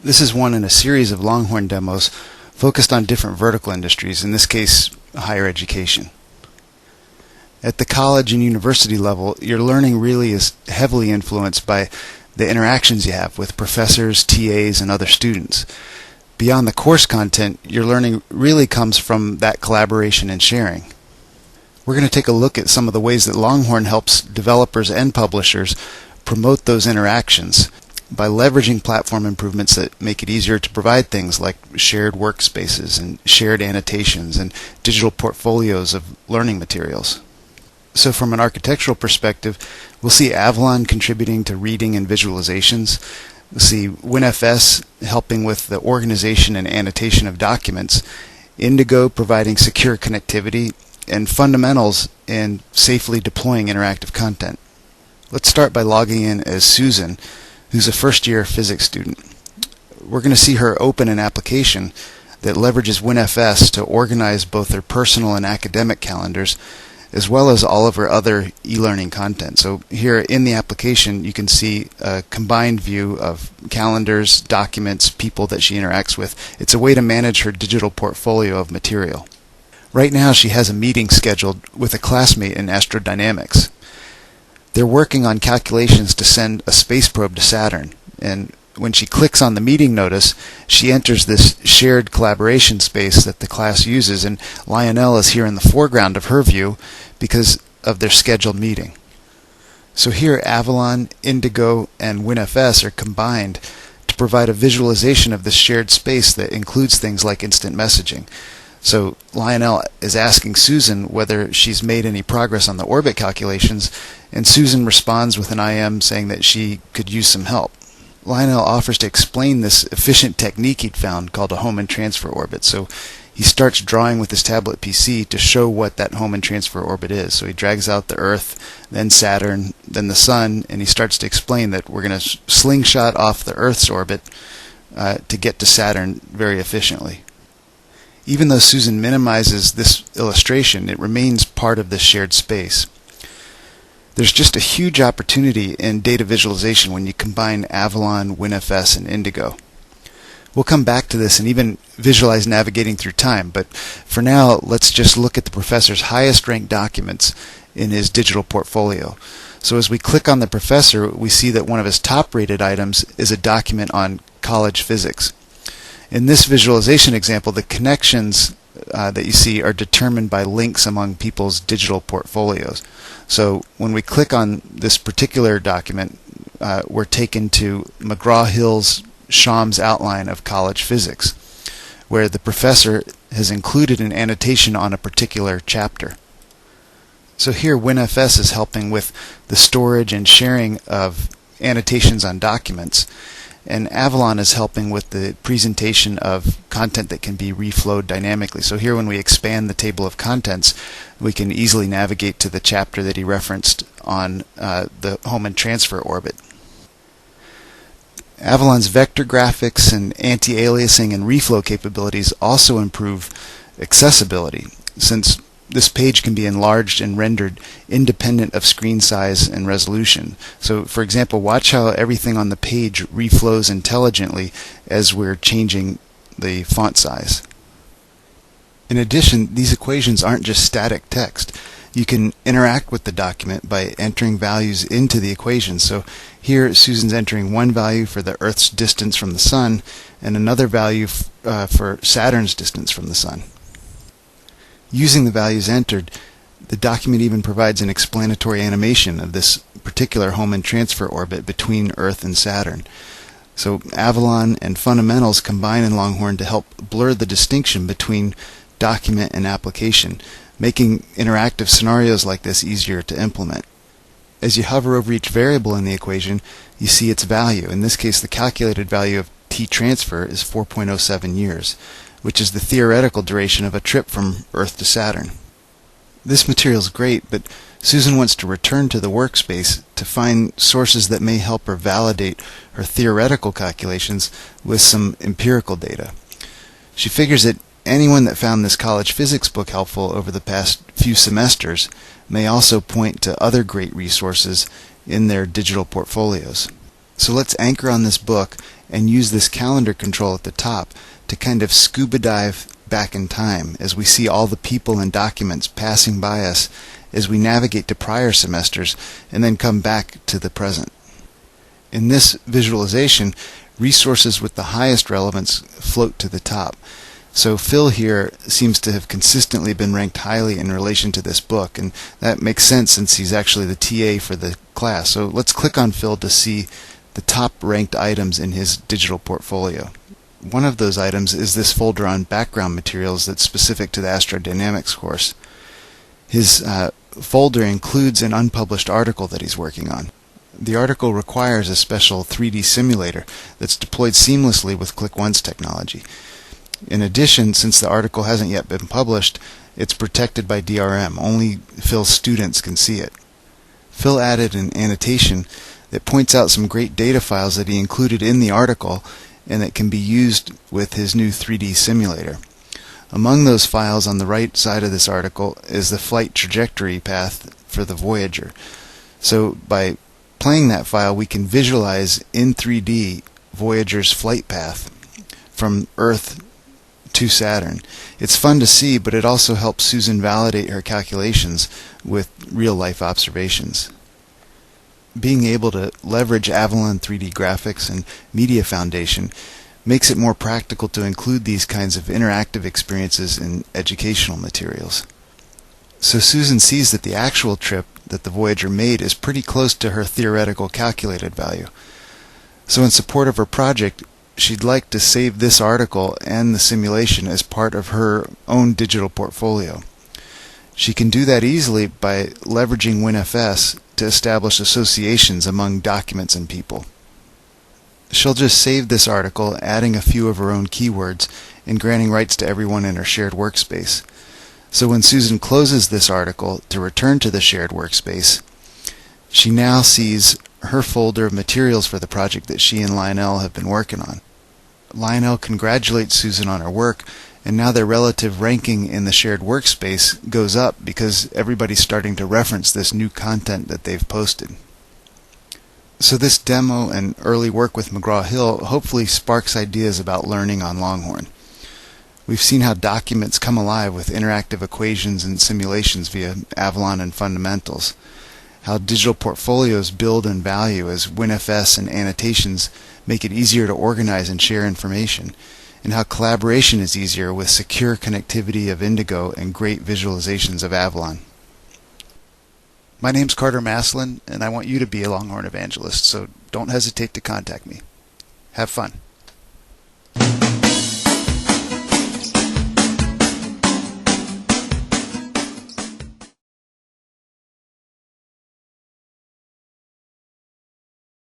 This is one in a series of Longhorn demos focused on different vertical industries, in this case, higher education. At the college and university level, your learning really is heavily influenced by the interactions you have with professors, TAs, and other students. Beyond the course content, your learning really comes from that collaboration and sharing. We're going to take a look at some of the ways that Longhorn helps developers and publishers promote those interactions by leveraging platform improvements that make it easier to provide things like shared workspaces and shared annotations and digital portfolios of learning materials. So from an architectural perspective, we'll see Avalon contributing to reading and visualizations. We'll see WinFS helping with the organization and annotation of documents, Indigo providing secure connectivity, and fundamentals in safely deploying interactive content. Let's start by logging in as Susan, who's a first-year physics student. We're going to see her open an application that leverages WinFS to organize both her personal and academic calendars, as well as all of her other e-learning content. So here in the application, you can see a combined view of calendars, documents, people that she interacts with. It's a way to manage her digital portfolio of material. Right now, she has a meeting scheduled with a classmate in astrodynamics. They're working on calculations to send a space probe to Saturn, and when she clicks on the meeting notice, she enters this shared collaboration space that the class uses, and Lionel is here in the foreground of her view because of their scheduled meeting. So here Avalon, Indigo, and WinFS are combined to provide a visualization of this shared space that includes things like instant messaging. So Lionel is asking Susan whether she's made any progress on the orbit calculations, and Susan responds with an IM saying that she could use some help. Lionel offers to explain this efficient technique he'd found called a Hohmann transfer orbit. So he starts drawing with his tablet PC to show what that Hohmann transfer orbit is. So he drags out the Earth, then Saturn, then the Sun, and he starts to explain that we're going to slingshot off the Earth's orbit to get to Saturn very efficiently. Even though Susan minimizes this illustration, it remains part of this shared space. There's just a huge opportunity in data visualization when you combine Avalon, WinFS, and Indigo. We'll come back to this and even visualize navigating through time, but for now, let's just look at the professor's highest ranked documents in his digital portfolio. So as we click on the professor, we see that one of his top rated items is a document on college physics. In this visualization example, the connections that you see are determined by links among people's digital portfolios. So when we click on this particular document, we're taken to McGraw-Hill's Sham's outline of college physics, where the professor has included an annotation on a particular chapter. So here WinFS is helping with the storage and sharing of annotations on documents, and Avalon is helping with the presentation of content that can be reflowed dynamically. So here when we expand the table of contents, we can easily navigate to the chapter that he referenced on the Hohmann transfer orbit. Avalon's vector graphics and anti-aliasing and reflow capabilities also improve accessibility, since this page can be enlarged and rendered independent of screen size and resolution. So, for example, watch how everything on the page reflows intelligently as we're changing the font size. In addition, these equations aren't just static text. You can interact with the document by entering values into the equation. So here Susan's entering one value for the Earth's distance from the Sun and another value for Saturn's distance from the Sun. Using the values entered, the document even provides an explanatory animation of this particular Hohmann transfer orbit between Earth and Saturn. So Avalon and fundamentals combine in Longhorn to help blur the distinction between document and application, making interactive scenarios like this easier to implement. As you hover over each variable in the equation, you see its value. In this case, the calculated value of t-transfer is 4.07 years, which is the theoretical duration of a trip from Earth to Saturn. This material is great, but Susan wants to return to the workspace to find sources that may help her validate her theoretical calculations with some empirical data. She figures that anyone that found this college physics book helpful over the past few semesters may also point to other great resources in their digital portfolios. So let's anchor on this book and use this calendar control at the top to kind of scuba dive back in time as we see all the people and documents passing by us as we navigate to prior semesters and then come back to the present. In this visualization, resources with the highest relevance float to the top. So Phil here seems to have consistently been ranked highly in relation to this book, and that makes sense since he's actually the TA for the class. So let's click on Phil to see the top ranked items in his digital portfolio. One of those items is this folder on background materials that's specific to the astrodynamics course. His folder includes an unpublished article that he's working on. The article requires a special 3D simulator that's deployed seamlessly with Click Once technology. In addition, since the article hasn't yet been published, it's protected by DRM. Only Phil's students can see it. Phil added an annotation that points out some great data files that he included in the article and that can be used with his new 3D simulator. Among those files on the right side of this article is the flight trajectory path for the Voyager. So by playing that file, we can visualize in 3D Voyager's flight path from Earth to Saturn. It's fun to see, but it also helps Susan validate her calculations with real-life observations. Being able to leverage Avalon 3D graphics and Media Foundation makes it more practical to include these kinds of interactive experiences in educational materials. So Susan sees that the actual trip that the Voyager made is pretty close to her theoretical calculated value. So in support of her project, she'd like to save this article and the simulation as part of her own digital portfolio. She can do that easily by leveraging WinFS to establish associations among documents and people. She'll just save this article, adding a few of her own keywords and granting rights to everyone in her shared workspace. So when Susan closes this article to return to the shared workspace, she now sees her folder of materials for the project that she and Lionel have been working on. Lionel congratulates Susan on her work, and now their relative ranking in the shared workspace goes up because everybody's starting to reference this new content that they've posted. So this demo and early work with McGraw-Hill hopefully sparks ideas about learning on Longhorn. We've seen how documents come alive with interactive equations and simulations via Avalon and fundamentals, how digital portfolios build in value as WinFS and annotations make it easier to organize and share information, and how collaboration is easier with secure connectivity of Indigo and great visualizations of Avalon. My name's Carter Maslin, and I want you to be a Longhorn evangelist, so don't hesitate to contact me. Have fun.